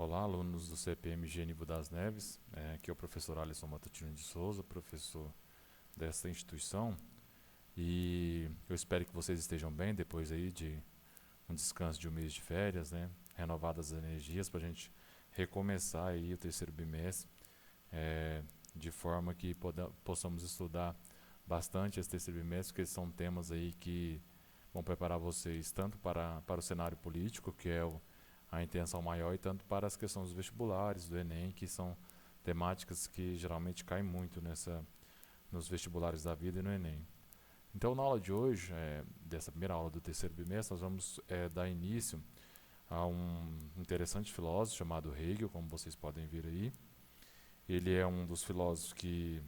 Olá, alunos do CPM Genivo das Neves. Aqui é o professor Alisson Matutino de Souza, professor desta instituição. E eu espero que vocês estejam bem depois aí de um descanso de um mês de férias, né? Renovadas as energias para a gente recomeçar aí o terceiro bimestre, é, de forma que possamos estudar bastante esse terceiro bimestre, porque são temas aí que vão preparar vocês tanto para o cenário político, que é a intenção maior, e tanto para as questões dos vestibulares, do Enem, que são temáticas que geralmente caem muito nos vestibulares da vida e no Enem. Então, na aula de hoje, dessa primeira aula do terceiro bimestre, nós vamos dar início a um interessante filósofo chamado Hegel, como vocês podem ver aí. Ele é um dos filósofos que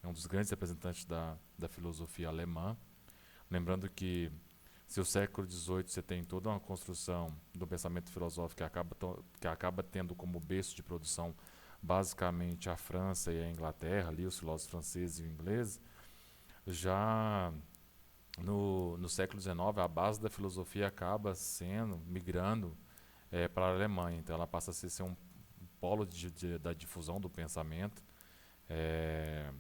é um dos grandes representantes da filosofia alemã. Lembrando que se o século XVIII você tem toda uma construção do pensamento filosófico que acaba tendo como berço de produção basicamente a França e a Inglaterra, ali os filósofos franceses e ingleses, já no século XIX a base da filosofia acaba sendo, migrando para a Alemanha. Então ela passa a ser um polo da difusão do pensamento, é,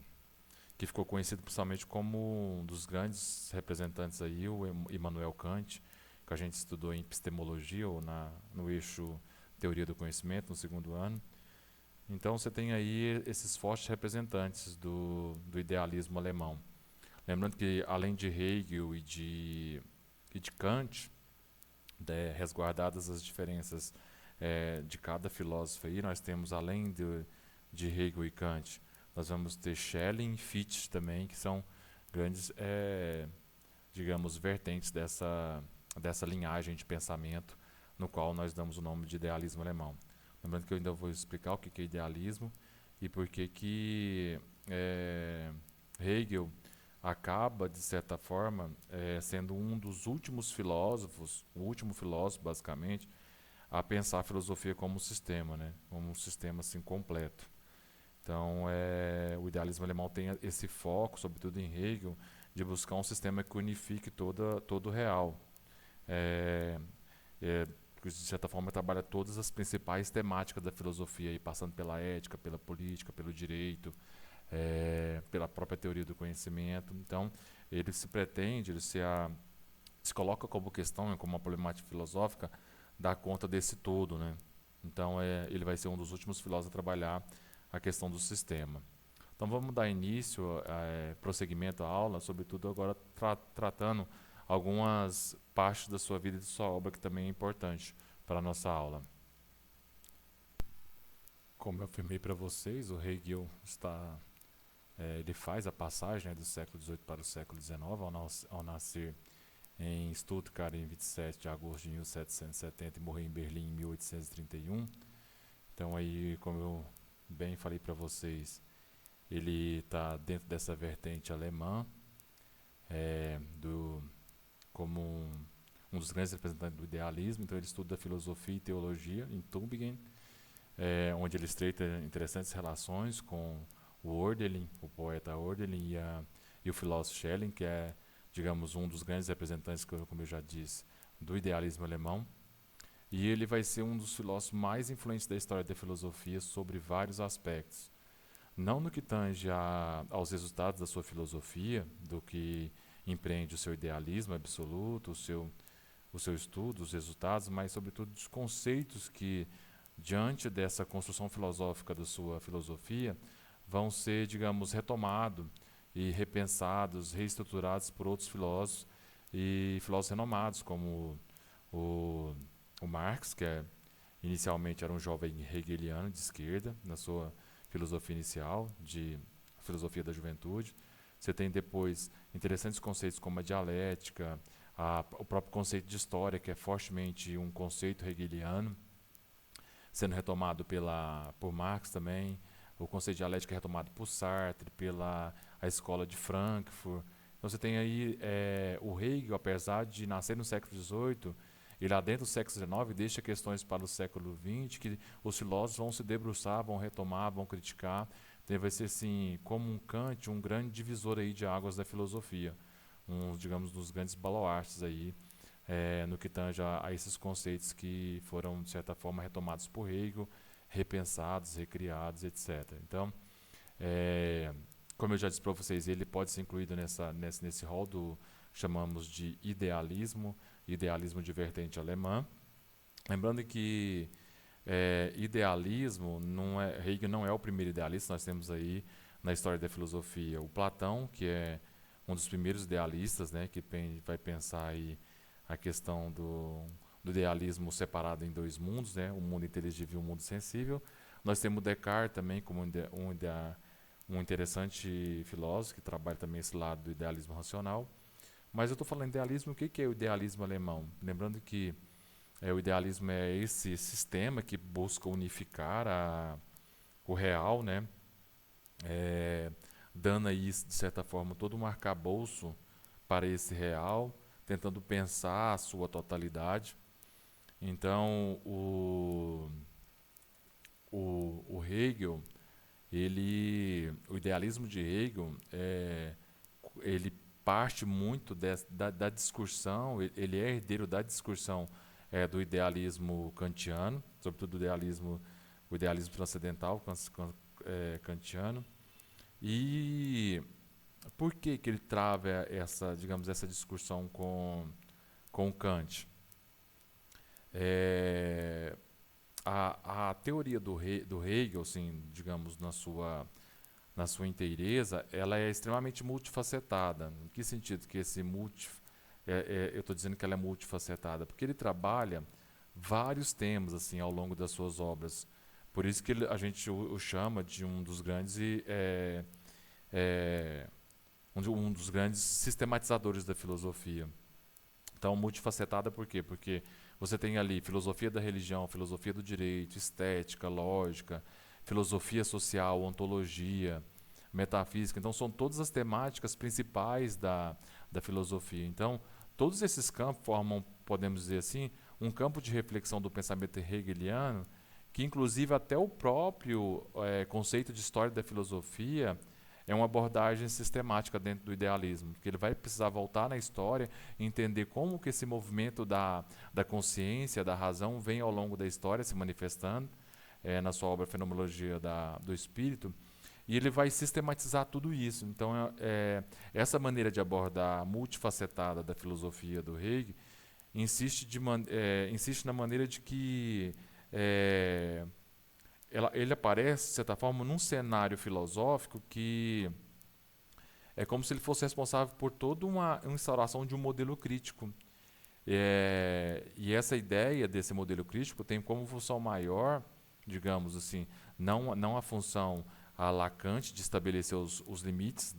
que ficou conhecido principalmente como um dos grandes representantes aí, o Immanuel Kant, que a gente estudou em epistemologia ou no eixo teoria do conhecimento no segundo ano. Então você tem aí esses fortes representantes do idealismo alemão. Lembrando que além de Hegel e de Kant, resguardadas as diferenças de cada filósofo aí, nós temos além de Hegel e Kant, nós vamos ter Schelling e Fichte também, que são grandes, digamos, vertentes dessa linhagem de pensamento, no qual nós damos o nome de idealismo alemão. Lembrando que eu ainda vou explicar o que é idealismo e por que Hegel acaba, de certa forma, sendo um dos últimos filósofos, o último filósofo, basicamente, a pensar a filosofia como um sistema, né? Como um sistema assim completo. Então, o idealismo alemão tem esse foco, sobretudo em Hegel, de buscar um sistema que unifique todo o real. É, de certa forma, trabalha todas as principais temáticas da filosofia, aí, passando pela ética, pela política, pelo direito, pela própria teoria do conhecimento. Então, ele se pretende, se coloca como questão, como uma problemática filosófica, dar conta desse todo, né? Então, ele vai ser um dos últimos filósofos a trabalhar a questão do sistema. Então, vamos dar início, prosseguimento à aula, sobretudo agora tratando algumas partes da sua vida e de sua obra que também é importante para a nossa aula. Como eu afirmei para vocês, o Hegel ele faz a passagem, né, do século XVIII para o século XIX, ao nascer em Stuttgart em 27 de agosto de 1770 e morrer em Berlim em 1831. Então aí, como eu bem falei para vocês, ele está dentro dessa vertente alemã, é, do, como um dos grandes representantes do idealismo. Então ele estuda filosofia e teologia em Tübingen, onde ele estreita interessantes relações com o Hölderlin, o poeta Hölderlin, e o filósofo Schelling, que é, digamos, um dos grandes representantes, como eu já disse, do idealismo alemão. E ele vai ser um dos filósofos mais influentes da história da filosofia sobre vários aspectos. Não no que tange aos resultados da sua filosofia, do que empreende o seu idealismo absoluto, o seu estudo, os resultados, mas sobretudo dos conceitos que, diante dessa construção filosófica da sua filosofia, vão ser, digamos, retomados e repensados, reestruturados por outros filósofos e filósofos renomados, como o, o Marx, que inicialmente era um jovem hegeliano de esquerda, na sua filosofia inicial, de filosofia da juventude. Você tem depois interessantes conceitos como a dialética, o próprio conceito de história, que é fortemente um conceito hegeliano, sendo retomado por Marx também. O conceito de dialética é retomado por Sartre, pela a escola de Frankfurt. Então você tem aí o Hegel, apesar de nascer no século XVIII, e lá dentro do século XIX deixa questões para o século XX que os filósofos vão se debruçar, vão retomar, vão criticar. Então vai ser assim, como um Kant, um grande divisor aí de águas da filosofia, digamos, dos grandes baluartes aí no que tange a esses conceitos que foram, de certa forma, retomados por Hegel, repensados, recriados, etc. Então, é, como eu já disse para vocês, ele pode ser incluído nesse rol do chamamos de idealismo, idealismo de vertente alemã. Lembrando que idealismo, Hegel não é o primeiro idealista, nós temos aí na história da filosofia o Platão, que é um dos primeiros idealistas, né, que vai pensar aí a questão do idealismo separado em dois mundos, né, o mundo inteligível e o mundo sensível. Nós temos Descartes também como um interessante filósofo que trabalha também esse lado do idealismo racional. Mas eu estou falando idealismo, o que é o idealismo alemão? Lembrando que o idealismo é esse sistema que busca unificar o real, né? É, dando aí, de certa forma, todo um arcabouço para esse real, tentando pensar a sua totalidade. Então, o Hegel, o idealismo de Hegel, ele parte muito da discussão, ele é herdeiro da discussão do idealismo kantiano, sobretudo o idealismo transcendental kantiano. E por que ele trava digamos, essa discussão com Kant? É, a teoria do Hegel, assim, digamos, na sua inteireza, ela é extremamente multifacetada. Em que sentido que eu estou dizendo que ela é multifacetada? Porque ele trabalha vários temas assim ao longo das suas obras. Por isso que a gente o chama de um dos grandes é, um dos grandes sistematizadores da filosofia. Então, multifacetada por quê? Porque você tem ali filosofia da religião, filosofia do direito, estética, lógica, filosofia social, ontologia, metafísica. Então, são todas as temáticas principais da filosofia. Então, todos esses campos formam, podemos dizer assim, um campo de reflexão do pensamento hegeliano, que inclusive até o próprio conceito de história da filosofia é uma abordagem sistemática dentro do idealismo, porque ele vai precisar voltar na história e entender como que esse movimento da consciência, da razão, vem ao longo da história se manifestando na sua obra Fenomenologia do Espírito, e ele vai sistematizar tudo isso. Então, essa maneira de abordar multifacetada da filosofia do Hegel insiste na maneira de que ele aparece, de certa forma, num cenário filosófico que é como se ele fosse responsável por toda uma instauração de um modelo crítico. E essa ideia desse modelo crítico tem como função maior, digamos assim, não a função a Lacan de estabelecer os limites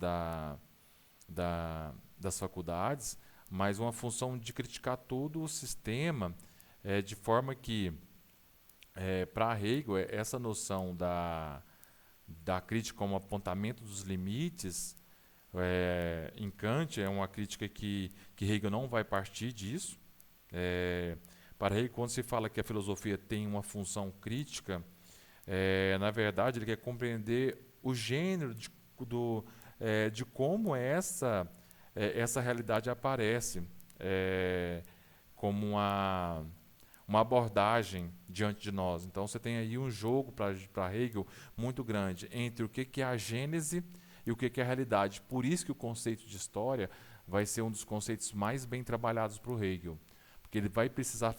das faculdades, mas uma função de criticar todo o sistema de forma que, para Hegel, essa noção da crítica como apontamento dos limites, em Kant, é uma crítica que Hegel não vai partir disso. Para Hegel, quando se fala que a filosofia tem uma função crítica, na verdade, ele quer compreender o gênero de como essa realidade aparece como uma abordagem diante de nós. Então você tem aí um jogo para Hegel muito grande entre o que é a gênese e o que é a realidade. Por isso que o conceito de história vai ser um dos conceitos mais bem trabalhados para o Hegel, porque ele vai precisar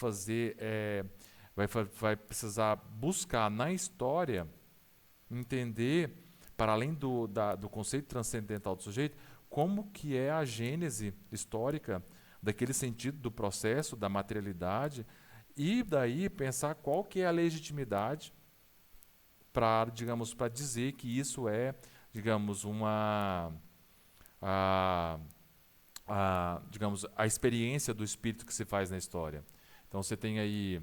vai precisar buscar na história entender, para além do conceito transcendental do sujeito, como que é a gênese histórica daquele sentido do processo, da materialidade, e daí pensar qual que é a legitimidade para dizer que isso é, digamos, digamos, a experiência do espírito que se faz na história. Então você tem aí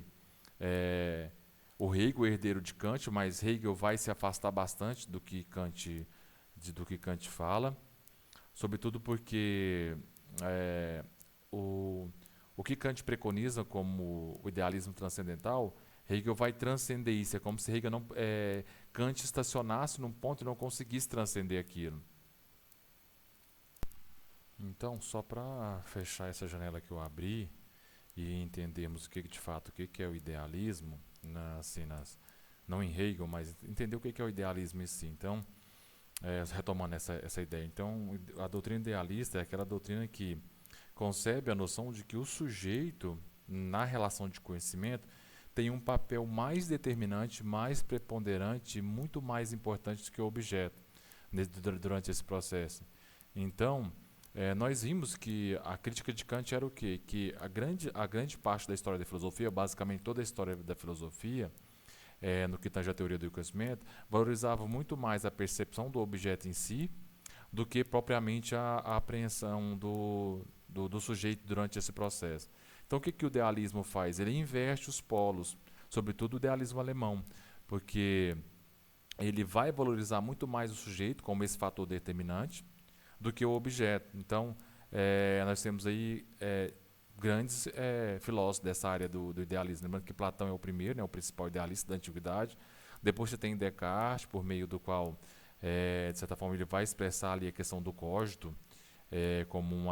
o Hegel, herdeiro de Kant, mas Hegel vai se afastar bastante do que Kant fala, sobretudo porque o que Kant preconiza como o idealismo transcendental, Hegel vai transcender isso. É como se Kant estacionasse num ponto e não conseguisse transcender aquilo. Então, só para fechar essa janela que eu abri, e entendermos o que de fato o que é o idealismo, assim, não em Hegel, mas entender o que é o idealismo em si. Então, retomando essa ideia, então a doutrina idealista é aquela doutrina que concebe a noção de que o sujeito, na relação de conhecimento, tem um papel mais determinante, mais preponderante, muito mais importante do que o objeto durante esse processo. Então, nós vimos que a crítica de Kant era o quê? Que a grande parte da história da filosofia, basicamente toda a história da filosofia, no que tange a teoria do conhecimento, valorizava muito mais a percepção do objeto em si do que propriamente a apreensão do sujeito durante esse processo. Então, o que o idealismo faz? Ele inverte os polos, sobretudo o idealismo alemão, porque ele vai valorizar muito mais o sujeito como esse fator determinante do que o objeto. Então, nós temos aí grandes filósofos dessa área do idealismo. Lembrando que Platão é o primeiro, né, o principal idealista da antiguidade. Depois você tem Descartes, por meio do qual, de certa forma, ele vai expressar ali a questão do cogito como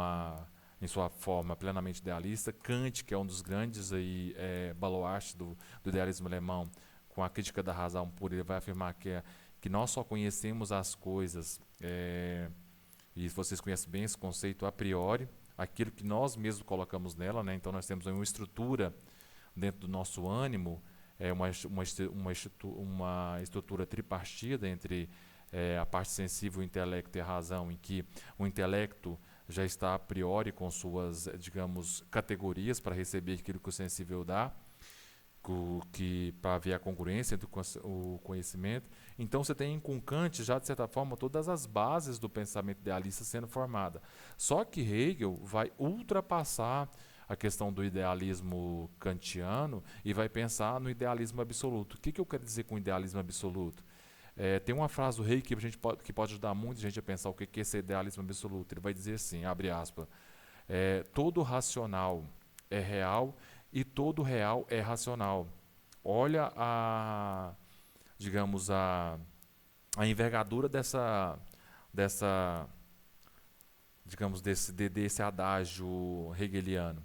em sua forma plenamente idealista. Kant, que é um dos grandes aí, baluartes do idealismo alemão, com a crítica da razão pura, ele vai afirmar que nós só conhecemos as coisas, e vocês conhecem bem esse conceito, a priori, aquilo que nós mesmos colocamos nela, né? Então nós temos uma estrutura dentro do nosso ânimo, uma estrutura tripartida entre a parte sensível, o intelecto e a razão, em que o intelecto já está a priori com suas, digamos, categorias para receber aquilo que o sensível dá, para haver a congruência entre o conhecimento. Então você tem com Kant já, de certa forma, todas as bases do pensamento idealista sendo formada. Só que Hegel vai ultrapassar a questão do idealismo kantiano e vai pensar no idealismo absoluto. O que eu quero dizer com idealismo absoluto? Tem uma frase do Hegel que pode ajudar muito a gente a pensar o que é esse idealismo absoluto. Ele vai dizer assim, abre aspas, todo racional é real e todo real é racional. Olha digamos, a envergadura dessa digamos, desse adágio hegeliano.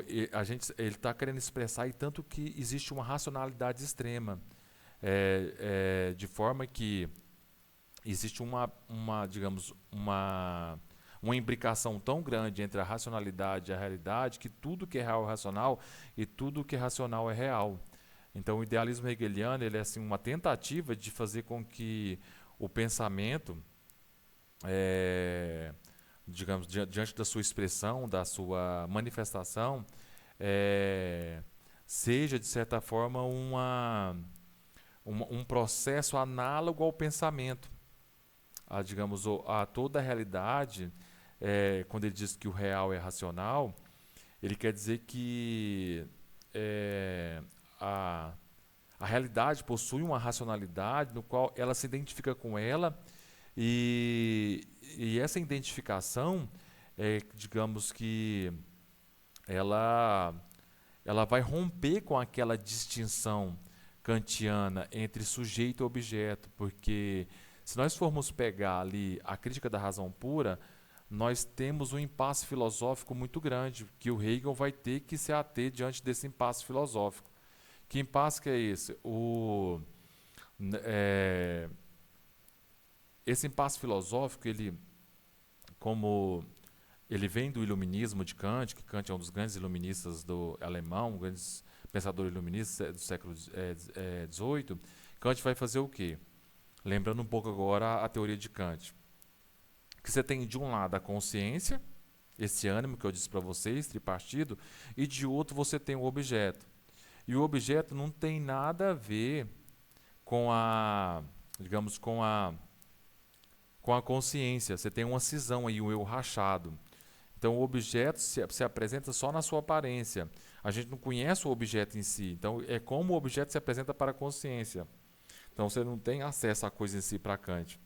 Ele está querendo expressar e tanto que existe uma racionalidade extrema, de forma que existe digamos, uma imbricação tão grande entre a racionalidade e a realidade que tudo que é real é racional e tudo que é racional é real. Então, o idealismo hegeliano ele é assim, uma tentativa de fazer com que o pensamento, digamos, diante da sua expressão, da sua manifestação, seja, de certa forma, um processo análogo ao pensamento. Digamos, a toda a realidade, quando ele diz que o real é racional, ele quer dizer que a realidade possui uma racionalidade no qual ela se identifica com ela e essa identificação, digamos que ela vai romper com aquela distinção kantiana entre sujeito e objeto, porque se nós formos pegar ali a crítica da razão pura, nós temos um impasse filosófico muito grande, que o Hegel vai ter que se ater diante desse impasse filosófico. Que impasse que é esse? Esse impasse filosófico, como ele vem do iluminismo de Kant, que Kant é um dos grandes iluministas do alemão, um grande pensador iluminista do século XVIII, Kant vai fazer o quê? Lembrando um pouco agora a teoria de Kant. Que você tem de um lado a consciência, esse ânimo que eu disse para vocês, tripartido, e de outro você tem o objeto. E o objeto não tem nada a ver com digamos, com a consciência. Você tem uma cisão aí, um eu rachado. Então o objeto se apresenta só na sua aparência. A gente não conhece o objeto em si. Então é como o objeto se apresenta para a consciência. Então você não tem acesso à coisa em si para Kant.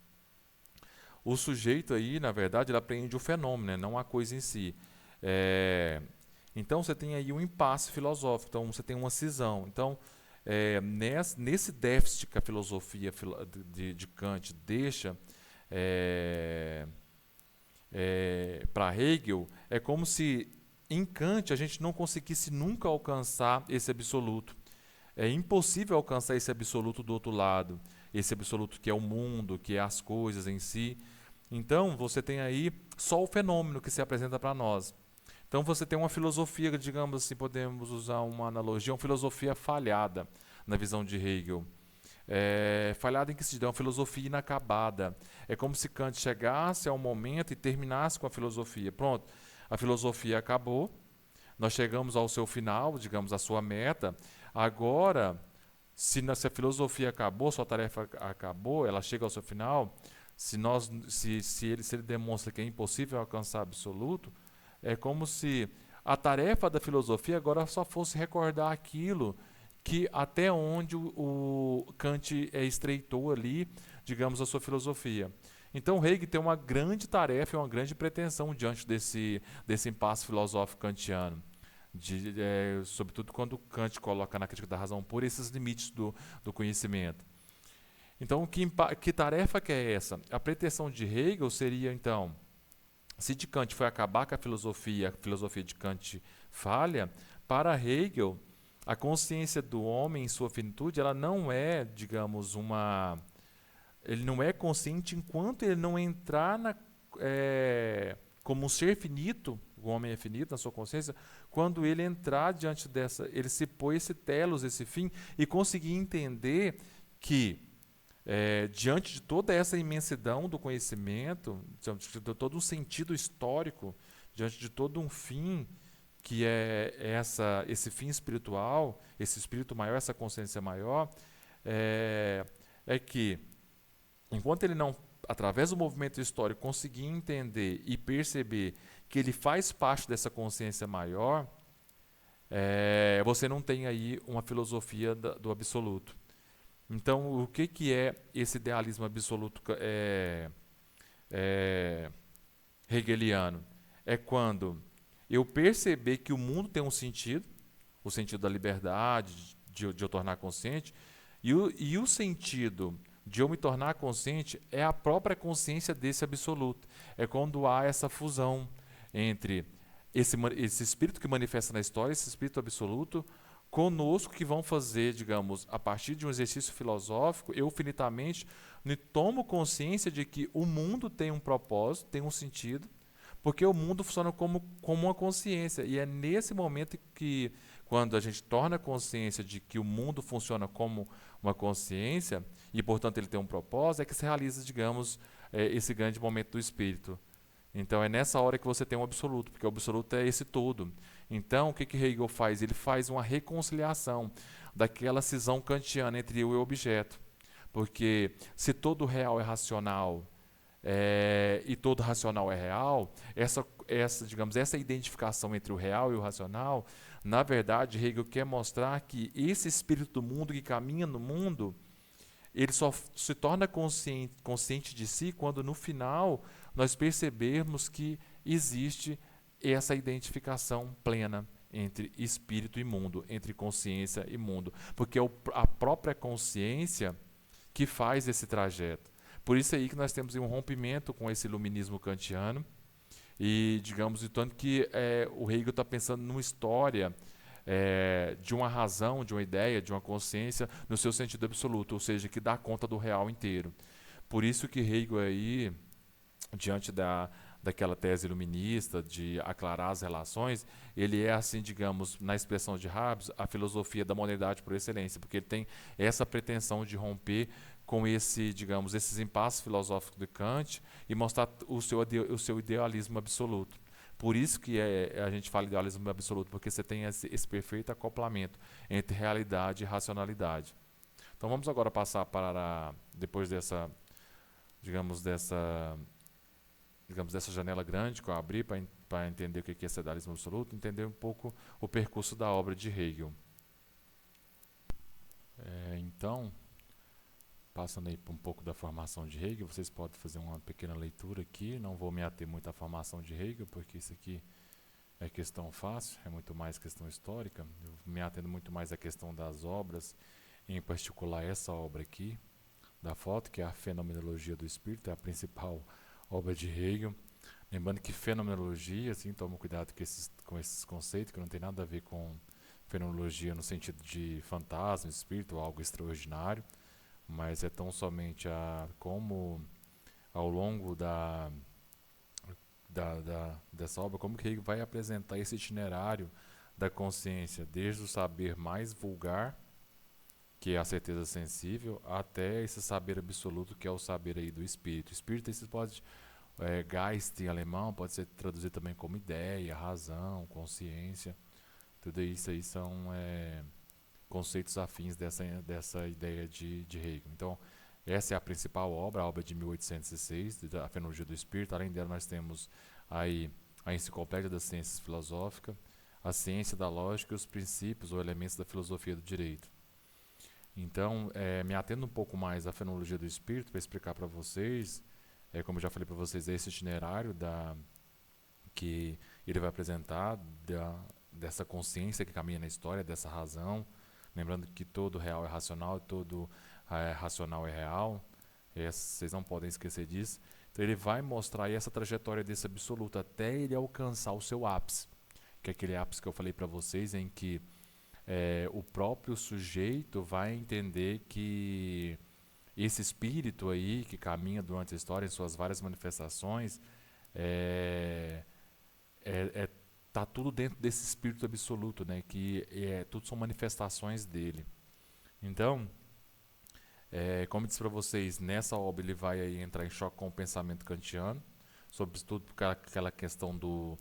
O sujeito aí, na verdade, ele apreende o fenômeno, né, não a coisa em si. Então você tem aí um impasse filosófico, então você tem uma cisão. Então, nesse déficit que a filosofia de Kant deixa para Hegel, é como se em Kant a gente não conseguisse nunca alcançar esse absoluto. É impossível alcançar esse absoluto do outro lado, esse absoluto que é o mundo, que é as coisas em si. Então, você tem aí só o fenômeno que se apresenta para nós. Então, você tem uma filosofia, digamos assim, podemos usar uma analogia, uma filosofia falhada na visão de Hegel. Falhada em que se dá uma filosofia inacabada. É como se Kant chegasse ao momento e terminasse com a filosofia. Pronto, a filosofia acabou, nós chegamos ao seu final, digamos, à sua meta. Agora, se a filosofia acabou, sua tarefa acabou, ela chega ao seu final, se ele demonstra que é impossível alcançar absoluto, é como se a tarefa da filosofia agora só fosse recordar aquilo que até onde o Kant estreitou ali, digamos, a sua filosofia. Então Hegel tem uma grande tarefa e uma grande pretensão diante desse impasse filosófico kantiano. Sobretudo quando Kant coloca na crítica da razão pura esses limites do conhecimento. Então, que tarefa que é essa? A pretensão de Hegel seria, então, se de Kant foi acabar com a filosofia de Kant falha, para Hegel, a consciência do homem em sua finitude, ela não é, digamos, ele não é consciente enquanto ele não entrar como um ser finito, o homem é finito na sua consciência, quando ele entrar diante ele se põe esse telos, esse fim, e conseguir entender que diante de toda essa imensidão do conhecimento, diante de todo um sentido histórico, diante de todo um fim que é esse fim espiritual, esse espírito maior, essa consciência maior, que enquanto ele não, através do movimento histórico, conseguir entender e perceber que ele faz parte dessa consciência maior, você não tem aí uma filosofia do absoluto. Então, o que é esse idealismo absoluto hegeliano? É quando eu perceber que o mundo tem um sentido, o sentido da liberdade, de eu tornar consciente, e o sentido de eu me tornar consciente é a própria consciência desse absoluto. É quando há essa fusão entre esse espírito que manifesta na história, esse espírito absoluto, conosco, que vão fazer, digamos, a partir de um exercício filosófico, eu finitamente me tomo consciência de que o mundo tem um propósito, tem um sentido, porque o mundo funciona como uma consciência. E é nesse momento que, quando a gente torna consciência de que o mundo funciona como uma consciência, e portanto ele tem um propósito, é que se realiza, digamos, esse grande momento do espírito. Então é nessa hora que você tem um absoluto, porque o absoluto é esse todo. Então o que Hegel faz? Ele faz uma reconciliação daquela cisão kantiana entre eu e o objeto. Porque se todo real é racional e todo racional é real, digamos, essa identificação entre o real e o racional, na verdade Hegel quer mostrar que esse espírito do mundo que caminha no mundo, ele só se torna consciente de si quando no final nós percebermos que existe essa identificação plena entre espírito e mundo, entre consciência e mundo, porque é a própria consciência que faz esse trajeto. Por isso aí que nós temos um rompimento com esse iluminismo kantiano e, digamos, de tanto que o Hegel está pensando numa história de uma razão, de uma ideia, de uma consciência no seu sentido absoluto, ou seja, que dá conta do real inteiro. Por isso que Hegel aí, diante daquela tese iluminista de aclarar as relações, ele é assim, digamos, na expressão de Hobbes, a filosofia da modernidade por excelência, porque ele tem essa pretensão de romper com esses impasses filosóficos de Kant e mostrar o seu idealismo absoluto. Por isso que a gente fala idealismo absoluto, porque você tem esse perfeito acoplamento entre realidade e racionalidade. Então vamos agora passar para, depois digamos, dessa janela grande que eu abri para entender o que é esse idealismo absoluto, entender um pouco o percurso da obra de Hegel. Então, passando aí um pouco da formação de Hegel, vocês podem fazer uma pequena leitura aqui, não vou me ater muito à formação de Hegel, porque isso aqui é questão fácil, é muito mais questão histórica, eu me atendo muito mais à questão das obras, em particular essa obra aqui, da foto, que é a Fenomenologia do Espírito, é a principal obra de Hegel. Lembrando que fenomenologia, assim, toma cuidado com esses conceitos, que não tem nada a ver com fenomenologia no sentido de fantasma, espírito ou algo extraordinário, mas é tão somente como ao longo dessa obra, como que ele vai apresentar esse itinerário da consciência, desde o saber mais vulgar, que é a certeza sensível, até esse saber absoluto, que é o saber aí do espírito. Espírito, esse pode, Geist em alemão, pode ser traduzido também como ideia, razão, consciência. Tudo isso aí são conceitos afins dessa ideia de Hegel. Então, essa é a principal obra, a obra de 1806, da Fenomenologia do Espírito. Além dela, nós temos aí a Enciclopédia das Ciências Filosóficas, a Ciência da Lógica e os Princípios ou Elementos da Filosofia do Direito. Então, me atendo um pouco mais à Fenomenologia do Espírito para explicar para vocês, como eu já falei para vocês, esse itinerário que ele vai apresentar dessa consciência que caminha na história, dessa razão. Lembrando que todo real é racional, todo racional é real. Vocês não podem esquecer disso. Então ele vai mostrar aí essa trajetória desse absoluto até ele alcançar o seu ápice, que é aquele ápice que eu falei para vocês, em que o próprio sujeito vai entender que esse espírito aí que caminha durante a história em suas várias manifestações é, tá tudo dentro desse espírito absoluto, né? Que tudo são manifestações dele. Então, como eu disse para vocês, nessa obra ele vai aí entrar em choque com o pensamento kantiano, sobretudo por aquela questão do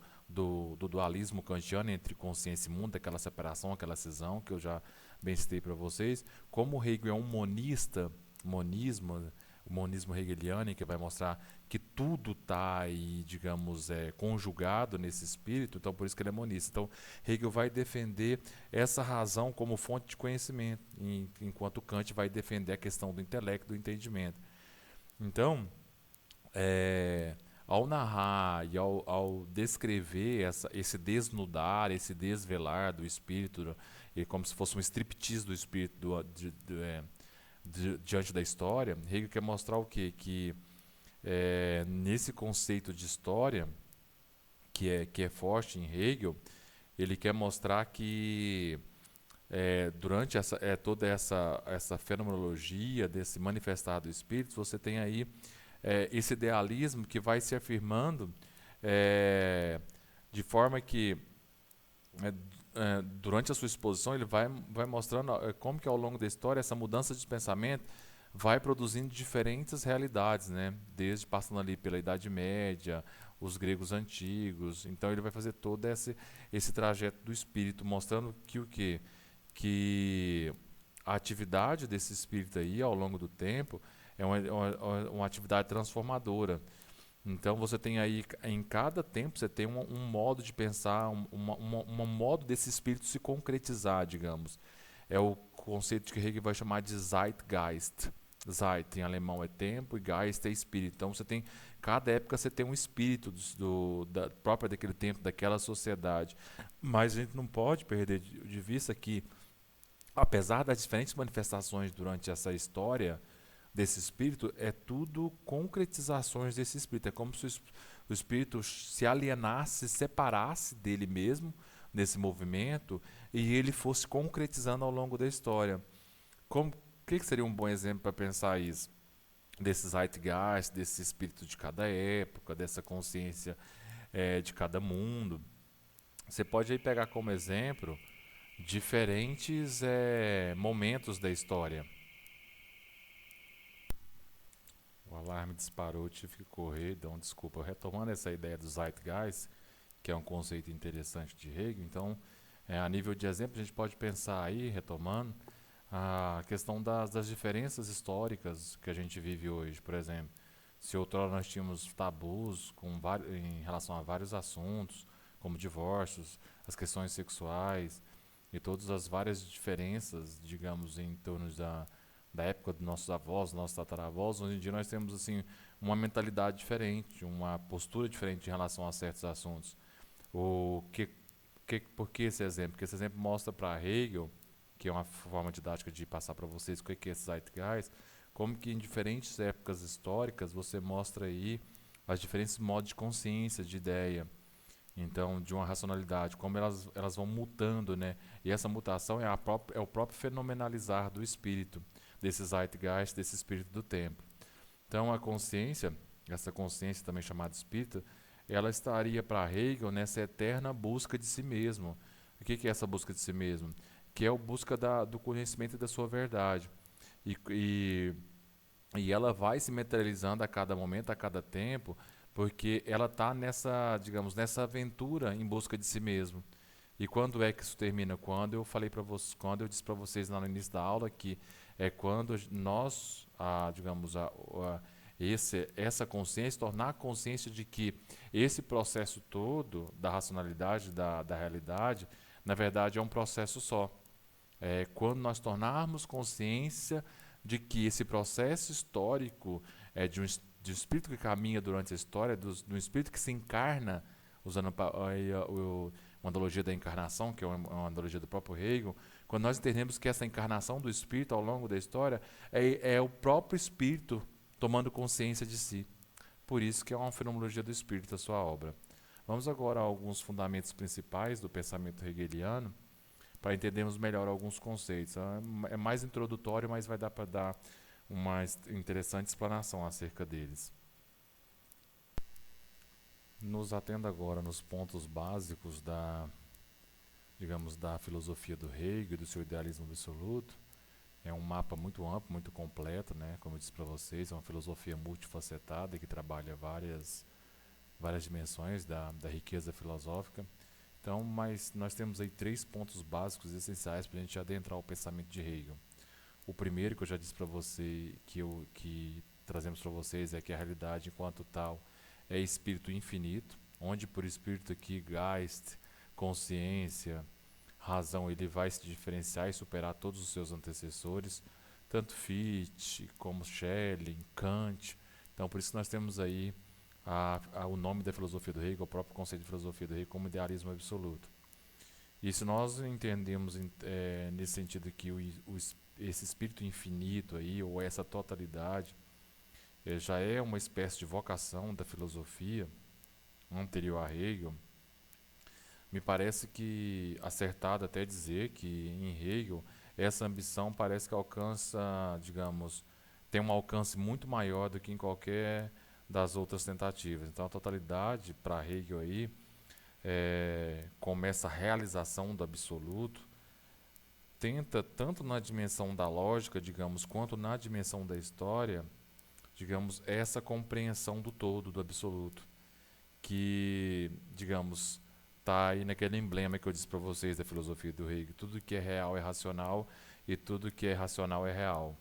dualismo kantiano entre consciência e mundo, aquela separação, aquela cisão que eu já bem citei para vocês. Como o Hegel é um monista, o monismo hegeliano, que vai mostrar que tudo está aí, digamos, conjugado nesse espírito, então por isso que ele é monista. Então Hegel vai defender essa razão como fonte de conhecimento, enquanto Kant vai defender a questão do intelecto, do entendimento. Então, ao narrar e ao descrever esse desnudar, esse desvelar do espírito, como se fosse um striptease do espírito diante da história, Hegel quer mostrar o quê? Que nesse conceito de história, que é forte em Hegel, ele quer mostrar que durante toda essa fenomenologia desse manifestar do espírito, você tem aí esse idealismo que vai se afirmando de forma que durante a sua exposição ele vai mostrando como que ao longo da história essa mudança de pensamento vai produzindo diferentes realidades, né? Desde passando ali pela Idade Média, os gregos antigos. Então ele vai fazer todo esse trajeto do espírito, mostrando que o quê? Que a atividade desse espírito aí ao longo do tempo é uma atividade transformadora. Então você tem aí, em cada tempo, você tem um modo de pensar, um modo desse espírito se concretizar, digamos. É o conceito que Hegel vai chamar de Zeitgeist. Zeit em alemão é tempo e Geist é espírito. Então você tem, cada época você tem um espírito próprio daquele tempo, daquela sociedade. Mas a gente não pode perder de vista que, apesar das diferentes manifestações durante essa história, desse espírito, é tudo concretizações desse espírito. É como se o espírito se alienasse, se separasse dele mesmo nesse movimento e ele fosse concretizando ao longo da história. O que seria um bom exemplo para pensar isso? Desse zeitgeist, desse espírito de cada época, dessa consciência de cada mundo. Você pode aí pegar como exemplo diferentes momentos da história. O alarme disparou, tive que correr, então desculpa. Retomando essa ideia do Zeitgeist, que é um conceito interessante de Hegel, então, a nível de exemplo, a gente pode pensar aí, retomando, a questão das diferenças históricas que a gente vive hoje. Por exemplo, se outrora nós tínhamos tabus em relação a vários assuntos, como divórcios, as questões sexuais e todas as várias diferenças, digamos, em torno da época dos nossos avós, dos nossos tataravós, hoje em dia nós temos assim uma mentalidade diferente, uma postura diferente em relação a certos assuntos. Por que esse exemplo? Porque esse exemplo mostra para Hegel, que é uma forma didática de passar para vocês o que é esse Zeitgeist, como que em diferentes épocas históricas você mostra aí as diferentes modos de consciência, de ideia. Então, de uma racionalidade, como elas vão mutando, né? E essa mutação é o próprio fenomenalizar do espírito, desse Zeitgeist, desse espírito do tempo. Então, a consciência, essa consciência também chamada espírito, ela estaria para Hegel nessa eterna busca de si mesmo. O que é essa busca de si mesmo? Que é a busca do conhecimento e da sua verdade. E, e e ela vai se materializando a cada momento, a cada tempo, porque ela está nessa, digamos, nessa aventura em busca de si mesmo. E quando é que isso termina? Quando eu falei para vocês, quando eu disse para vocês lá no início da aula que é quando nós, digamos, essa consciência, tornar a consciência de que esse processo todo da racionalidade, da realidade, na verdade é um processo só. É quando nós tornarmos consciência de que esse processo histórico de um espírito que caminha durante a história, do espírito que se encarna, usando uma analogia da encarnação, que é uma analogia do próprio Hegel, quando nós entendemos que essa encarnação do espírito ao longo da história é o próprio espírito tomando consciência de si. Por isso que é uma fenomenologia do espírito a sua obra. Vamos agora a alguns fundamentos principais do pensamento hegeliano, para entendermos melhor alguns conceitos. É mais introdutório, mas vai dar para dar uma interessante explanação acerca deles. Nos atendo agora nos pontos básicos digamos, da filosofia do Hegel e do seu idealismo absoluto. É um mapa muito amplo, muito completo, né? Como eu disse para vocês, é uma filosofia multifacetada que trabalha várias dimensões da riqueza filosófica. Então, mas nós temos aí 3 pontos básicos essenciais para a gente adentrar o pensamento de Hegel. O primeiro que eu já disse para você, que trazemos para vocês, é que a realidade enquanto tal é espírito infinito, onde por espírito aqui, Geist, consciência, razão, ele vai se diferenciar e superar todos os seus antecessores, tanto Fichte como Schelling, Kant. Então, por isso que nós temos aí o nome da filosofia do Hegel, o próprio conceito de filosofia do Hegel, como idealismo absoluto. E se nós entendemos nesse sentido que esse espírito infinito aí, ou essa totalidade, já é uma espécie de vocação da filosofia anterior a Hegel, me parece que acertado até dizer que em Hegel essa ambição parece que alcança, digamos, tem um alcance muito maior do que em qualquer das outras tentativas. Então a totalidade para Hegel aí como essa realização do absoluto tenta tanto na dimensão da lógica, digamos, quanto na dimensão da história, digamos, essa compreensão do todo, do absoluto, que, digamos, está aí naquele emblema que eu disse para vocês da filosofia do Hegel, tudo que é real é racional e tudo que é racional é real.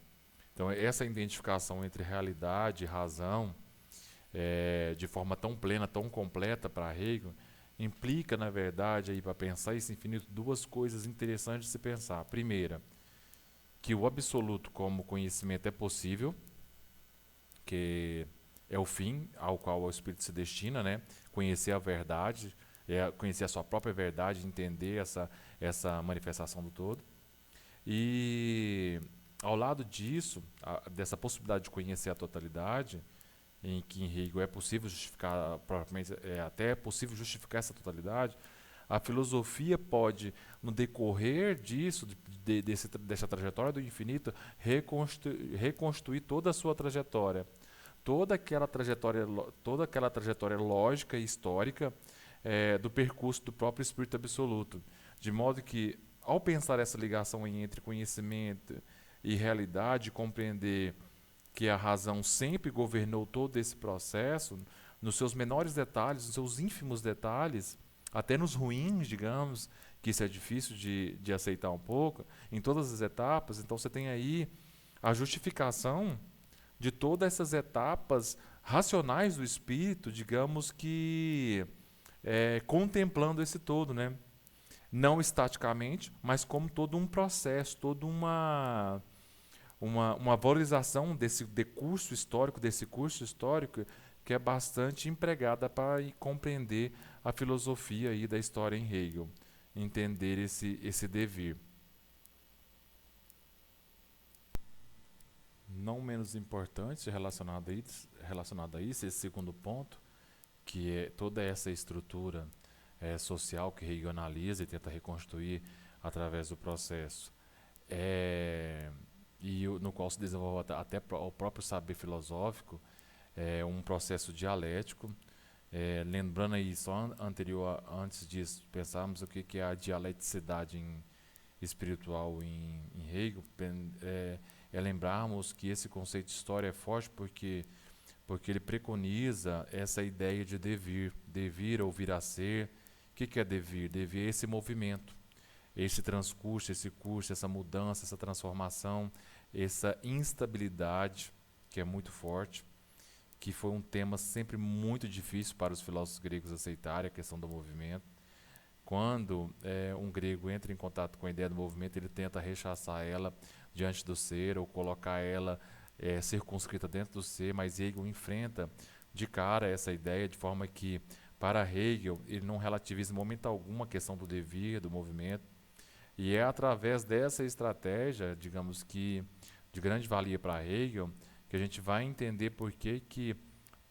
Então essa identificação entre realidade e razão, de forma tão plena, tão completa para Hegel, implica, na verdade, aí para pensar esse infinito, 2 coisas interessantes de se pensar. Primeira, que o absoluto como conhecimento é possível, que é o fim ao qual o espírito se destina, né? Conhecer a verdade, conhecer a sua própria verdade, entender essa manifestação do todo. E ao lado disso, dessa possibilidade de conhecer a totalidade, em que em Hegel é possível justificar, provavelmente até é possível justificar essa totalidade, a filosofia pode, no decorrer disso, dessa trajetória do infinito, reconstruir toda a sua trajetória. Toda aquela trajetória lógica e histórica do percurso do próprio Espírito Absoluto. De modo que, ao pensar essa ligação entre conhecimento e realidade, compreender que a razão sempre governou todo esse processo, nos seus menores detalhes, nos seus ínfimos detalhes, até nos ruins, digamos, que isso é difícil de aceitar um pouco, em todas as etapas. Então você tem aí a justificação de todas essas etapas racionais do espírito, digamos que contemplando esse todo, né? Não estaticamente, mas como todo um processo, toda uma valorização desse curso histórico que é bastante empregada para compreender a filosofia aí da história em Hegel, entender esse devir. não menos importante relacionado a isso, esse segundo ponto, que é toda essa estrutura social que Hegel analisa e tenta reconstruir através do processo, é, no qual se desenvolve até o próprio saber filosófico, é um processo dialético. Lembrando aí, só antes disso, pensarmos o que é a dialeticidade espiritual em Hegel, é lembrarmos que esse conceito de história é forte porque ele preconiza essa ideia de devir ou vir a ser. O que é devir? Devir é esse movimento, esse transcurso, esse curso, essa mudança, essa transformação, essa instabilidade que é muito forte, que foi um tema sempre muito difícil para os filósofos gregos aceitarem, a questão do movimento. Quando um grego entra em contato com a ideia do movimento, ele tenta rechaçar ela diante do ser ou colocar ela circunscrita dentro do ser, mas Hegel enfrenta de cara essa ideia, de forma que, para Hegel, ele não relativiza em momento algum a questão do devir, do movimento, e é através dessa estratégia, digamos que de grande valia para Hegel, que a gente vai entender por que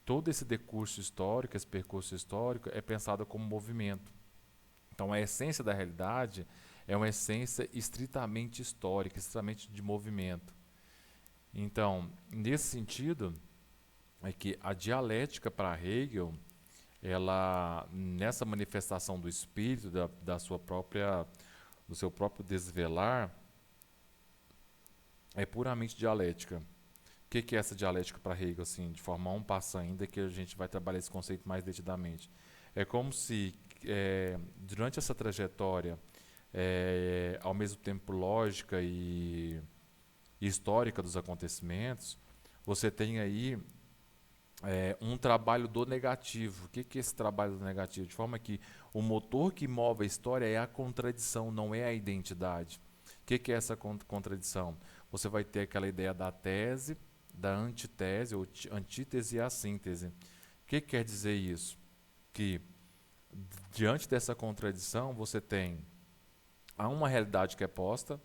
todo esse decurso histórico, esse percurso histórico, é pensado como movimento. Então, a essência da realidade é uma essência estritamente histórica, estritamente de movimento. Então, nesse sentido, é que a dialética para Hegel, ela, nessa manifestação do espírito, do seu próprio desvelar, é puramente dialética. O que é essa dialética para Hegel, assim, de forma um passo ainda, que a gente vai trabalhar esse conceito mais detidamente? É como se, durante essa trajetória, ao mesmo tempo lógica e histórica dos acontecimentos, você tem aí um trabalho do negativo. O que é esse trabalho do negativo? De forma que o motor que move a história é a contradição, não é a identidade. O que é essa contradição? Você vai ter aquela ideia da tese, da antitese, ou antítese e a síntese. O que quer dizer isso? Que diante dessa contradição você tem há uma realidade que é posta,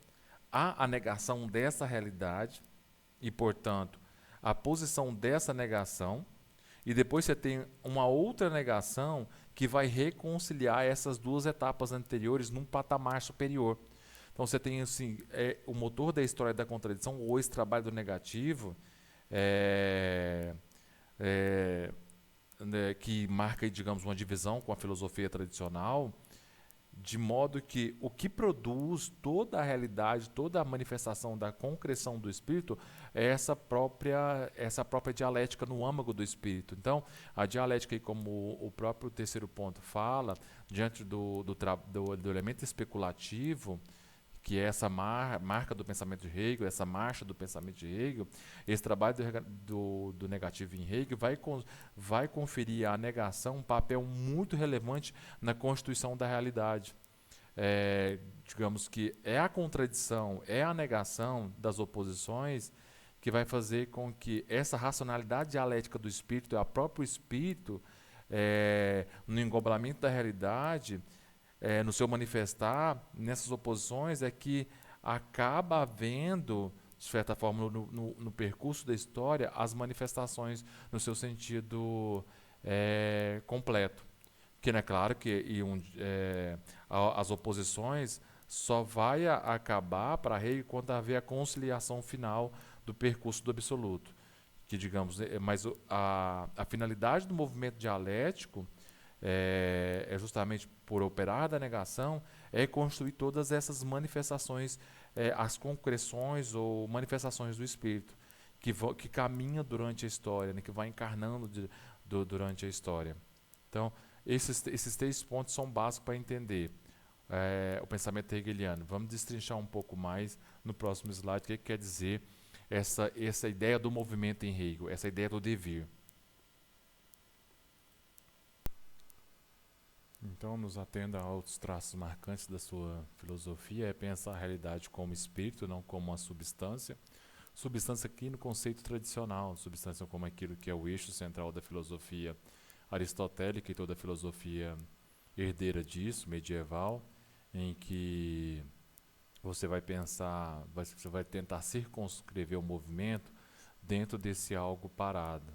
há a negação dessa realidade e, portanto, a posição dessa negação, e depois você tem uma outra negação que vai reconciliar essas duas etapas anteriores num patamar superior. Então você tem assim, o motor da história da contradição, ou esse trabalho do negativo, é, é, né, que marca, digamos, uma divisão com a filosofia tradicional, de modo que o que produz toda a realidade, toda a manifestação da concreção do espírito é essa própria dialética no âmago do espírito. Então, a dialética, como o próprio terceiro ponto fala, diante do elemento especulativo, que é essa marca do pensamento de Hegel, essa marcha do pensamento de Hegel, esse trabalho do negativo em Hegel vai conferir à negação um papel muito relevante na constituição da realidade. Digamos que é a contradição, é a negação das oposições que vai fazer com que essa racionalidade dialética do espírito, a próprio espírito, no engobamento da realidade, no seu manifestar, nessas oposições, é que acaba havendo, de certa forma, no percurso da história, as manifestações no seu sentido completo. Que não é claro que as oposições só vai acabar para Hegel quando haver a conciliação final do percurso do absoluto. Que, digamos, mas a finalidade do movimento dialético justamente por operar da negação, é construir todas essas manifestações, as concreções ou manifestações do Espírito, que caminha durante a história, né, que vai encarnando durante a história. Então, esses 3 pontos são básicos para entender o pensamento hegeliano. Vamos destrinchar um pouco mais no próximo slide o que quer dizer essa ideia do movimento em Hegel, essa ideia do devir. Então, nos atenda a outros traços marcantes da sua filosofia, é pensar a realidade como espírito, não como uma substância. Substância aqui no conceito tradicional, substância como aquilo que é o eixo central da filosofia aristotélica e toda a filosofia herdeira disso, medieval, em que você vai pensar, você vai tentar circunscrever o movimento dentro desse algo parado.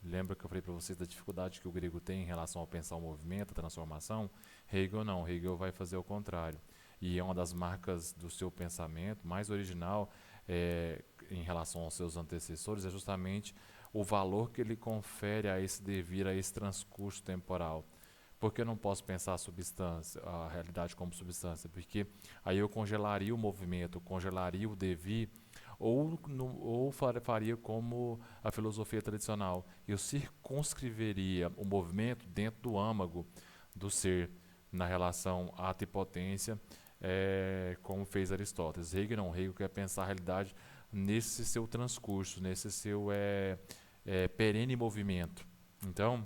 Lembra que eu falei para vocês da dificuldade que o grego tem em relação ao pensar o movimento, a transformação? Hegel não, Hegel vai fazer o contrário. E é uma das marcas do seu pensamento mais original em relação aos seus antecessores, é justamente o valor que ele confere a esse devir, a esse transcurso temporal. Por que eu não posso pensar a substância, a realidade como substância? Porque aí eu congelaria o movimento, congelaria o devir, ou faria como a filosofia tradicional. Eu circunscreveria o movimento dentro do âmago do ser, na relação ato e potência, como fez Aristóteles. Hegel não, Hegel quer pensar a realidade nesse seu transcurso, nesse seu perene movimento. Então,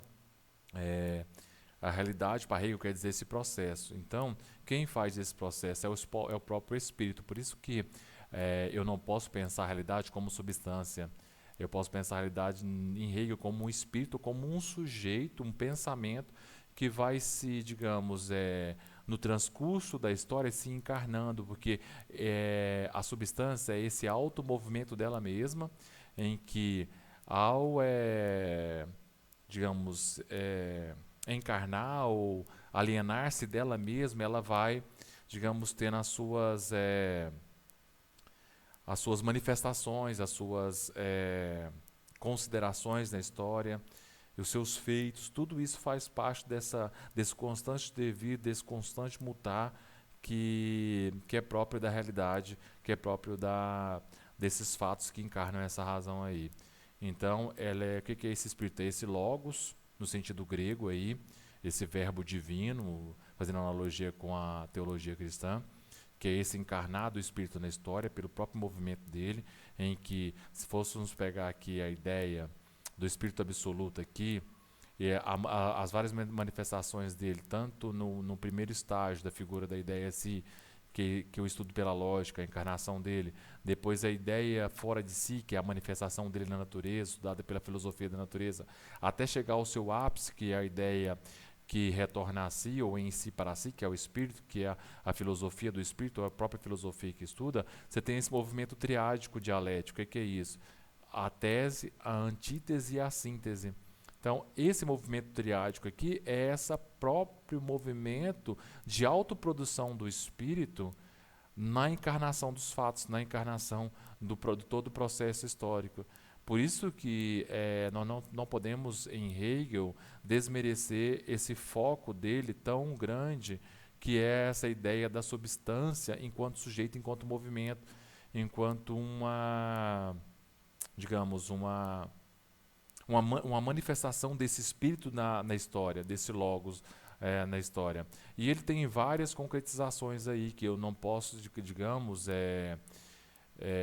a realidade para Hegel quer dizer esse processo. Então, quem faz esse processo é o próprio espírito. Por isso que eu não posso pensar a realidade como substância. Eu posso pensar a realidade em Hegel como um espírito, como um sujeito, um pensamento que vai se, digamos, no transcurso da história se encarnando, porque a substância é esse automovimento dela mesma, em que ao, digamos, encarnar ou alienar-se dela mesma, ela vai, digamos, ter as suas manifestações, as suas considerações na história, os seus feitos, tudo isso faz parte desse constante devir, desse constante mutar que é próprio da realidade, que é próprio desses fatos que encarnam essa razão aí. Então, o que é esse espírito? É esse logos, no sentido grego aí, esse verbo divino, fazendo analogia com a teologia cristã, que é esse encarnado espírito na história, pelo próprio movimento dele, em que, se fôssemos pegar aqui a ideia do espírito absoluto aqui, as várias manifestações dele, tanto no primeiro estágio da figura da ideia si, que eu estudo pela lógica, a encarnação dele, depois a ideia fora de si, que é a manifestação dele na natureza, estudada pela filosofia da natureza, até chegar ao seu ápice, que é a ideia que retorna a si ou em si para si, que é o espírito, que é a filosofia do espírito, a própria filosofia que estuda, você tem esse movimento triádico dialético. O que é isso? A tese, a antítese e a síntese. Então, esse movimento triádico aqui é esse próprio movimento de autoprodução do espírito na encarnação dos fatos, na encarnação do todo o processo histórico. Por isso que nós não podemos, em Hegel, desmerecer esse foco dele tão grande, que é essa ideia da substância enquanto sujeito, enquanto movimento, enquanto digamos, uma manifestação desse espírito na história, desse logos na história. E ele tem várias concretizações aí que eu não posso, digamos,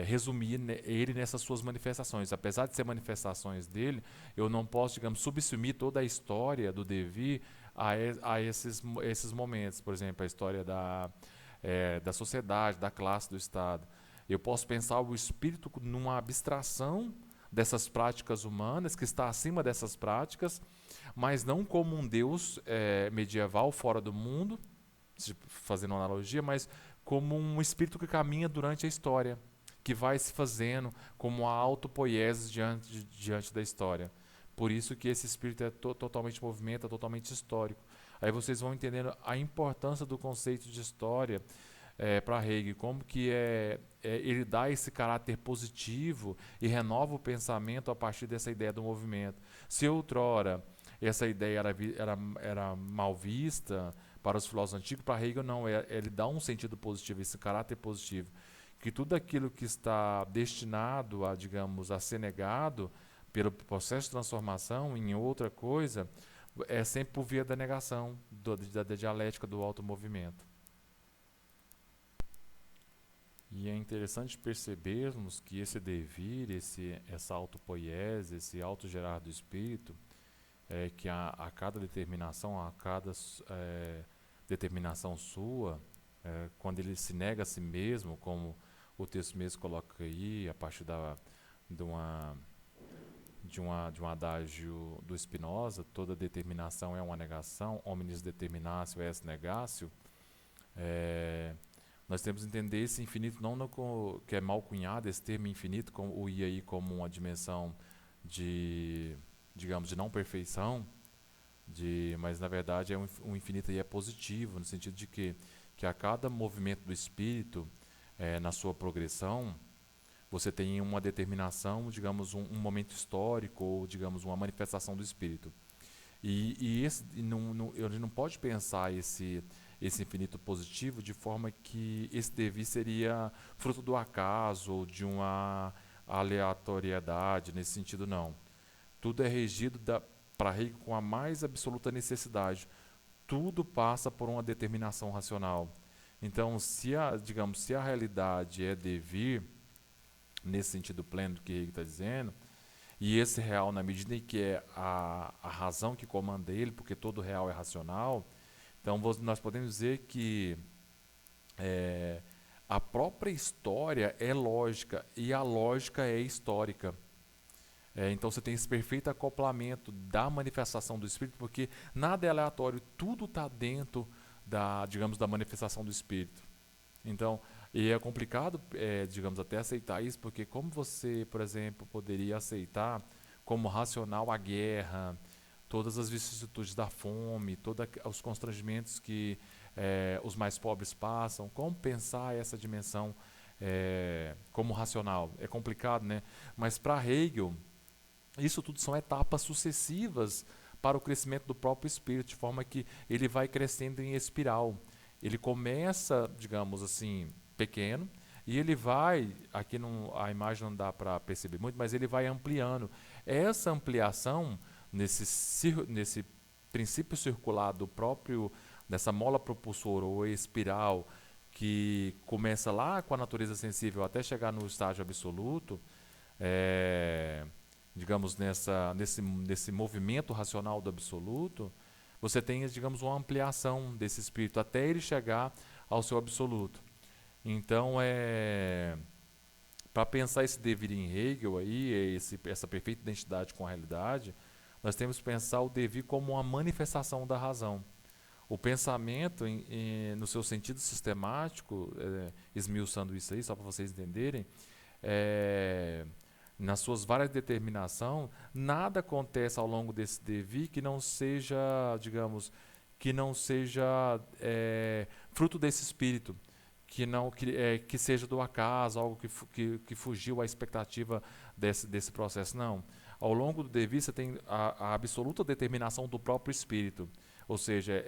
resumir ele nessas suas manifestações. Apesar de ser manifestações dele, eu não posso, digamos, subsumir toda a história do Devi a esses momentos. Por exemplo, a história da sociedade, da classe, do Estado. Eu posso pensar o espírito numa abstração dessas práticas humanas, que está acima dessas práticas, mas não como um Deus medieval fora do mundo, fazendo uma analogia, mas como um espírito que caminha durante a história, que vai se fazendo como a autopoiesis diante da história. Por isso que esse espírito é totalmente movimento, é totalmente histórico. Aí vocês vão entendendo a importância do conceito de história para Hegel, como que ele dá esse caráter positivo e renova o pensamento a partir dessa ideia do movimento. Se outrora essa ideia era mal vista para os filósofos antigos, para Hegel não, ele dá um sentido positivo, esse caráter positivo, que tudo aquilo que está destinado a, digamos, a ser negado pelo processo de transformação em outra coisa, é sempre por via da negação, da dialética do automovimento. E é interessante percebermos que esse devir, essa autopoiese, esse autogerar do espírito, que a cada determinação, a cada determinação sua, quando ele se nega a si mesmo, como o texto mesmo coloca aí, a partir de um adágio do Spinoza, toda determinação é uma negação, hominis determinatio est negatio, Nós temos que entender esse infinito não que é mal cunhado, esse termo infinito, o I aí como uma dimensão de, digamos, de não perfeição, mas na verdade um infinito aí é positivo, no sentido de que a cada movimento do espírito, na sua progressão, você tem uma determinação, digamos, um momento histórico, ou digamos, uma manifestação do espírito. A gente não pode pensar esse infinito positivo de forma que esse devir seria fruto do acaso ou de uma aleatoriedade, nesse sentido, não. Tudo é regido para Hegel com a mais absoluta necessidade. Tudo passa por uma determinação racional. Então, digamos, se a realidade é devir, nesse sentido pleno do que Hegel está dizendo, e esse real, na medida em que é a razão que comanda ele, porque todo real é racional, então nós podemos dizer que é, a própria história é lógica e a lógica é histórica. Então você tem esse perfeito acoplamento da manifestação do Espírito, porque nada é aleatório, tudo está dentro digamos, da manifestação do Espírito. Então, e é complicado, digamos, até aceitar isso, porque como você, por exemplo, poderia aceitar como racional a guerra, todas as vicissitudes da fome, todos os constrangimentos que os mais pobres passam, como pensar essa dimensão como racional? É complicado, né? Mas para Hegel, isso tudo são etapas sucessivas para o crescimento do próprio espírito, de forma que ele vai crescendo em espiral. Ele começa, digamos assim, pequeno, e ele vai, aqui a imagem não dá para perceber muito, mas ele vai ampliando. Essa ampliação, nesse princípio circular do próprio, dessa mola propulsora ou espiral, que começa lá com a natureza sensível até chegar no estágio absoluto, é, digamos, nesse movimento racional do absoluto, você tem, digamos, uma ampliação desse espírito até ele chegar ao seu absoluto. Então, para pensar esse devir em Hegel aí, essa perfeita identidade com a realidade, nós temos que pensar o devir como uma manifestação da razão. O pensamento, no seu sentido sistemático, esmiuçando isso aí, só para vocês entenderem, nas suas várias determinações, nada acontece ao longo desse devir que não seja, digamos, que não seja fruto desse espírito, que seja do acaso, algo que fugiu à expectativa desse processo. Não. Ao longo do devir, você tem a absoluta determinação do próprio espírito, ou seja,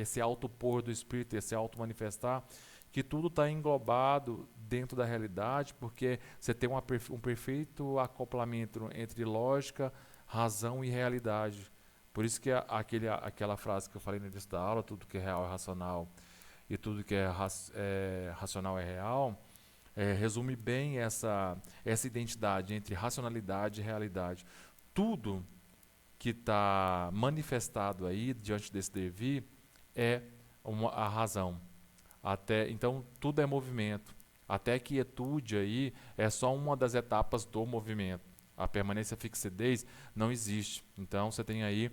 esse autopor do espírito, esse auto-manifestar, que tudo está englobado dentro da realidade, porque você tem um perfeito acoplamento entre lógica, razão e realidade. Por isso que aquela frase que eu falei no início da aula, tudo que é real é racional e tudo que é racional é real, resume bem essa identidade entre racionalidade e realidade. Tudo que está manifestado aí diante desse devir é a razão. Então, tudo é movimento. Até a quietude aí é só uma das etapas do movimento. A permanência fixidez não existe. Então, você tem aí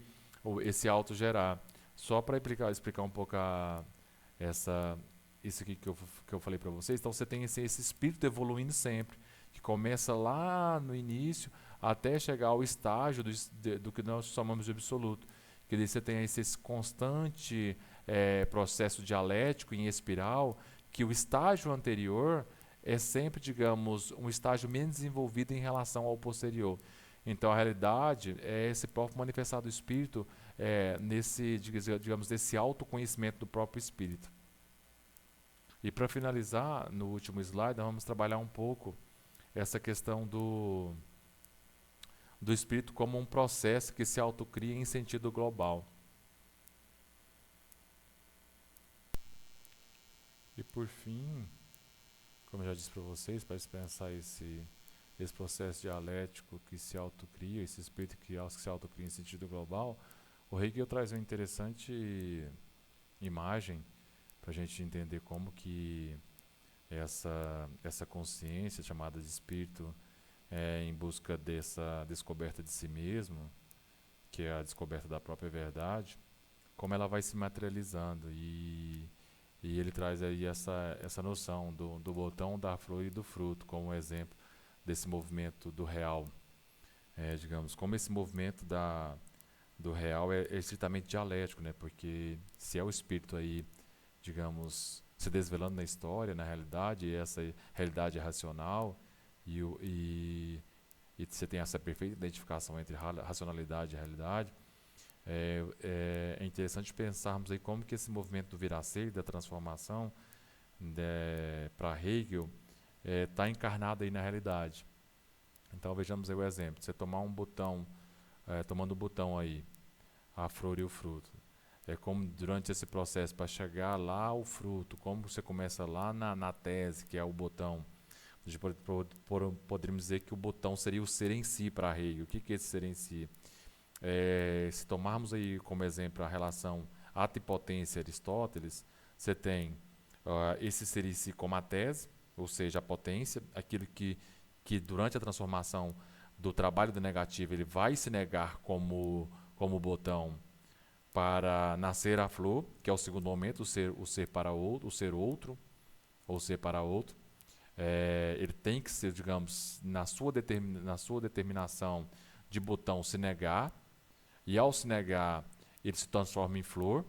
esse autogerar. Só para explicar um pouco isso aqui que eu falei para vocês. Então, você tem esse espírito evoluindo sempre, que começa lá no início até chegar ao estágio do que nós chamamos de absoluto. Que daí você tem esse constante processo dialético em espiral, que o estágio anterior é sempre, digamos, um estágio menos desenvolvido em relação ao posterior. Então, a realidade é esse próprio manifestar do espírito digamos, desse autoconhecimento do próprio espírito. E para finalizar, no último slide, nós vamos trabalhar um pouco essa questão do espírito como um processo que se autocria em sentido global. E por fim, como eu já disse para vocês, para pensar esse processo dialético que se autocria, esse espírito que se autocria em sentido global, o Hegel traz uma interessante imagem para a gente entender como que essa consciência chamada de espírito em busca dessa descoberta de si mesmo, que é a descoberta da própria verdade, como ela vai se materializando. E ele traz aí essa noção do botão, da flor e do fruto como exemplo desse movimento do real. Digamos, como esse movimento do real é estritamente dialético, né? Porque se é o espírito aí, digamos, se desvelando na história, na realidade, e essa realidade é racional, e, e você tem essa perfeita identificação entre racionalidade e realidade, é interessante pensarmos aí como que esse movimento do vir a ser, da transformação, para Hegel, está encarnado aí na realidade. Então vejamos aí o exemplo. Você tomar um botão, tomando o botão aí, a flor e o fruto. É como durante esse processo para chegar lá ao fruto, como você começa lá na tese, que é o botão. A gente poderíamos dizer que o botão seria o ser em si para Hegel. O que é esse ser em si? Se tomarmos aí como exemplo a relação ato e potência Aristóteles, você tem esse ser em si como a tese, ou seja, a potência, aquilo que durante a transformação do trabalho do negativo ele vai se negar como botão para nascer a flor, que é o segundo momento, o ser para outro, o ser outro, ou ser para outro. Ele tem que ser, digamos, na sua determinação de botão se negar, e ao se negar, ele se transforma em flor.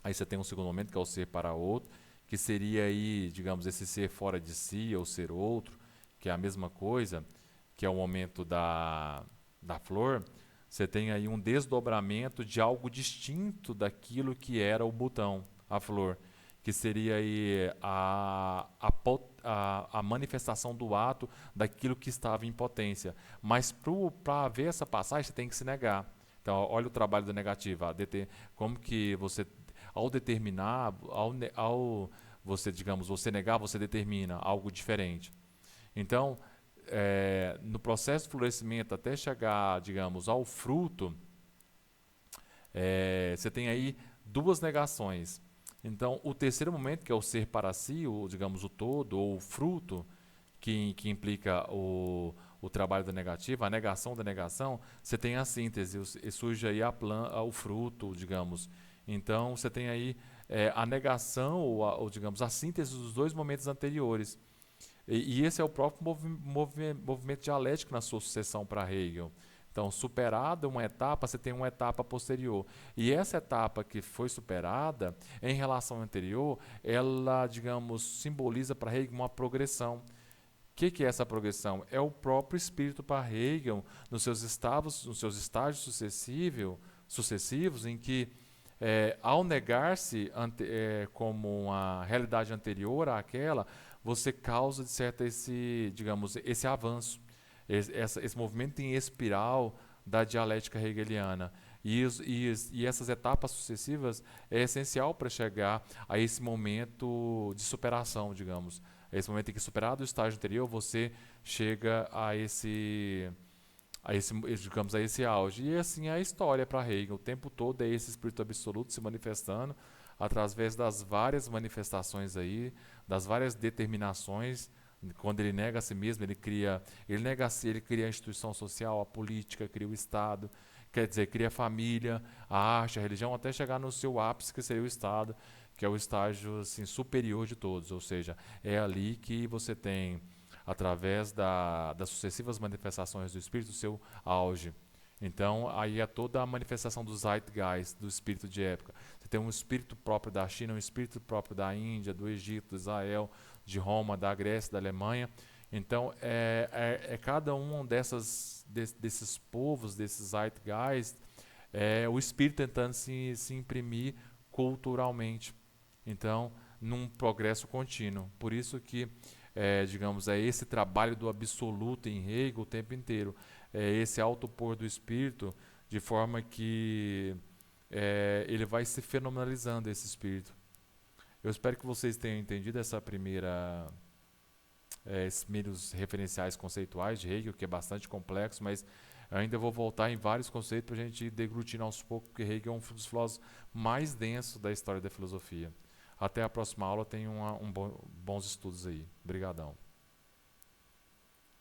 Aí você tem um segundo momento, que é o ser para outro, que seria aí, digamos, esse ser fora de si, ou ser outro, que é a mesma coisa, que é o momento da flor. Você tem aí um desdobramento de algo distinto daquilo que era o botão, a flor, que seria aí a manifestação do ato daquilo que estava em potência. Mas para haver essa passagem, você tem que se negar. Então, olha o trabalho do negativo, como que você, ao determinar, ao você, digamos, você negar, você determina algo diferente. Então, no processo de florescimento até chegar, digamos, ao fruto, você tem aí duas negações. Então, o terceiro momento, que é o ser para si, o, digamos, o todo, ou o fruto, que implica o trabalho da negativa, a negação da negação, você tem a síntese, e surge aí o fruto, digamos. Então, você tem aí a negação, ou, digamos, a síntese dos dois momentos anteriores. E esse é o próprio movimento dialético na sua sucessão para Hegel. Então, superada uma etapa, você tem uma etapa posterior. E essa etapa que foi superada, em relação à anterior, ela, digamos, simboliza para Hegel uma progressão. O que é essa progressão? É o próprio espírito para Hegel, nos seus estágios sucessivos, em que, ao negar-se como uma realidade anterior àquela, você causa, de certo, digamos, esse avanço, esse movimento em espiral da dialética hegeliana. E essas etapas sucessivas é essencial para chegar a esse momento de superação, digamos. A esse momento em que, superado o estágio anterior, você chega digamos, a esse auge. E assim é a história para Hegel. O tempo todo é esse espírito absoluto se manifestando através das várias manifestações aí, das várias determinações. Quando ele nega a si mesmo, ele cria a instituição social, a política, cria o Estado, quer dizer, cria a família, a arte, a religião, até chegar no seu ápice, que seria o Estado, que é o estágio assim, superior de todos. Ou seja, é ali que você tem, através das sucessivas manifestações do espírito, o seu auge. Então, aí é toda a manifestação do Zeitgeist, do espírito de época. Você tem um espírito próprio da China, um espírito próprio da Índia, do Egito, do Israel, de Roma, da Grécia, da Alemanha. Então, cada um desses povos, desses Zeitgeist, o espírito tentando se imprimir culturalmente. Então, num progresso contínuo. Por isso que, digamos, é esse trabalho do absoluto em Hegel o tempo inteiro. É esse autopor do espírito, de forma que ele vai se fenomenalizando, esse espírito. Eu espero que vocês tenham entendido esses primeiros referenciais conceituais de Hegel, que é bastante complexo, mas eu ainda vou voltar em vários conceitos para a gente ir deglutindo aos poucos, porque Hegel é um dos filósofos mais densos da história da filosofia. Até a próxima aula, tenham bons estudos aí. Obrigadão.